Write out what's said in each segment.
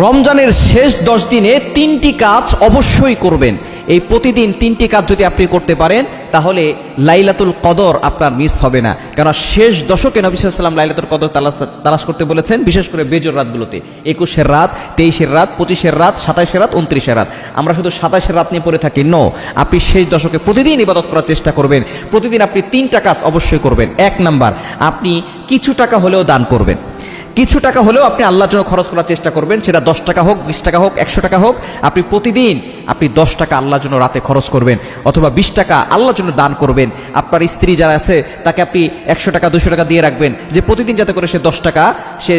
রমজানের শেষ 10 দিনে 3টি কাজ অবশ্যই করবেন। এই প্রতিদিন 3টি কাজ যদি আপনি করতে পারেন তাহলে লাইলাতুল কদর আপনার মিস হবে না। কারণ শেষ দশকে নবী সাল্লাল্লাহু আলাইহি ওয়াসাল্লাম লাইলাতুল কদর তালাশ করতে বলেছেন, বিশেষ করে বেজোর রাতগুলোতে, 21-এর রাত, 23-এর রাত, 25-এর রাত, 27-এর রাত, 29-এর রাত। আমরা শুধু 27-এর রাত নিয়ে পড়ে থাকি। আপনি শেষ দশকে প্রতিদিন ইবাদত করার চেষ্টা করবেন। প্রতিদিন আপনি 3টা কাজ অবশ্যই করবেন। 1 নাম্বার, আপনি কিছু টাকা হলেও দান করবেন। কিছু টাকা হলেও আপনি আল্লাহর জন্য খরচ করার চেষ্টা করবেন। সেটা 10 টাকা হোক, 20 টাকা হোক, 100 টাকা হোক। আপনি প্রতিদিন 10 টাকা আল্লাহর জন্য রাতে খরচ করবেন, অথবা 20 টাকা আল্লাহর জন্য দান করবেন। আপনার স্ত্রী যারা আছে তাকে আপনি 100 টাকা 200 টাকা দিয়ে রাখবেন, যে প্রতিদিন যাতে করে সে 10 টাকা, সে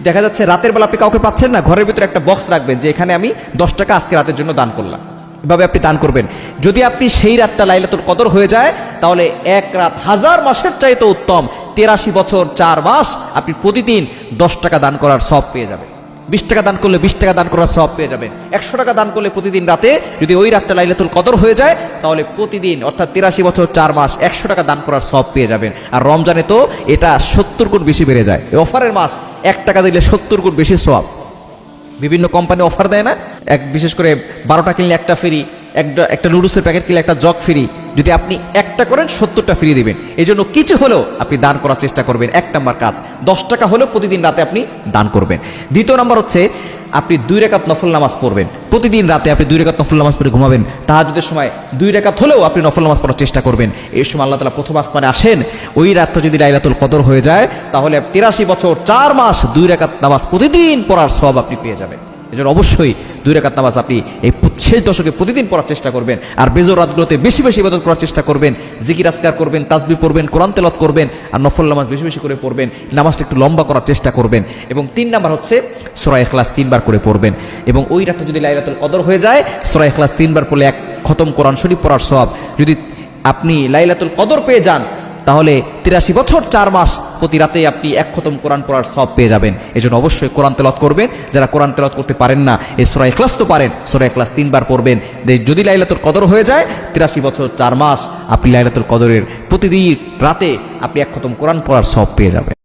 দেখা যাচ্ছে রাতের বেলা আপনি কাউকে পাচ্ছেন না, ঘরের ভিতরে একটা বক্স রাখবেন যে এখানে আমি 10 টাকা আজকে রাতের জন্য দান করলাম। এভাবে আপনি দান করবেন। যদি আপনি সেই রাতটা লাইলাতুল কদর হয়ে যায় তাহলে 1 রাত 1000 মাসের চাইতে উত্তম। 83 বছর 4 মাস আপনি প্রতিদিন 10 টাকা দান করার সওয়াব পেয়ে যাবেন। 20 টাকা দান করলে 20 টাকা দান করার সওয়াব পেয়ে যাবেন। 100 টাকা দান করলে প্রতিদিন রাতে, যদি ওই রাতটা লাইলাতুল কদর হয়ে যায় তাহলে প্রতিদিন, অর্থাৎ 83 বছর 4 মাস 100 টাকা দান করার সওয়াব পেয়ে যাবেন। আর রমজানে তো এটা 70 গুণ বেশি বেড়ে যায়। এই অফারের মাস, 1 টাকা দিলে 70 গুণ বেশি সওয়াব। বিভিন্ন কোম্পানি অফার দেয় না, বিশেষ করে 12টা কিনলে একটা ফ্রি, একটা নুডলসের প্যাকেট কিনলে একটা জগ ফ্রি। যদি আপনি 1টা করেন 70টা ফ্রি দিবেন। এই জন্য কিছু হলেও আপনি দান করার চেষ্টা করবেন। 1 নাম্বার কাজ, 10 টাকা হলেও প্রতিদিন রাতে আপনি দান করবেন। দ্বিতীয় নাম্বার হচ্ছে আপনি 2 রাকাত নফল নামাজ পড়বেন। প্রতিদিন রাতে আপনি 2 রাকাত নফল নামাজ পড়ে ঘুমাবেন। তাহাজ্জুদের সময় 2 রাকাত হলেও আপনি নফল নামাজ পড়ার চেষ্টা করবেন। এই সময় আল্লাহ তাআলা প্রথম আসমানে আসেন। ওই রাতটা যদি লাইলাতুল কদর হয়ে যায় তাহলে 83 বছর 4 মাস 2 রাকাত নামাজ প্রতিদিন পড়ার সওয়াব আপনি পেয়ে যাবেন। এজন্য অবশ্যই 2 রাকাত নামাজ আপনি এই শেষ দশকে প্রতিদিন পড়ার চেষ্টা করবেন। আর বেজোর রাতগুলোতে বেশি বেশি ইবাদত করার চেষ্টা করবেন। জিকির আজকার করবেন, তাসবিহ পড়বেন, কোরআন তেলাওয়াত করবেন, আর নফল নামাজ বেশি বেশি করে পড়বেন। নামাজটা একটু লম্বা করার চেষ্টা করবেন। এবং 3 নাম্বার হচ্ছে সূরা ইখলাস 3 বার করে পড়বেন। এবং ওই রাতটা যদি লাইলাতুল কদর হয়ে যায়, সূরা ইখলাস 3 বার পড়লে 1 খতম কোরআন শরীফ পড়ার সওয়াব। যদি আপনি লাইলাতুল কদর পেয়ে যান তাহলে 83 বছর 4 মাস প্রতি রাতে আপনি 1 খতম কোরআন পড়ার সওয়াব পেয়ে যাবেন। এজন্য অবশ্যই কোরআন তেলাওয়াত করবেন। যারা কোরআন তেলাওয়াত করতে পারেন না, এই সূরা ইখলাস তো পারেন, সূরা ইখলাস 3 বার পড়বেন। যদি লাইলাতুল কদর হয়ে যায় 83 বছর 4 মাস আপনি লাইলাতুল কদরের প্রতিদিন রাতে আপনি 1 খতম কোরআন পড়ার সওয়াব পেয়ে যাবেন।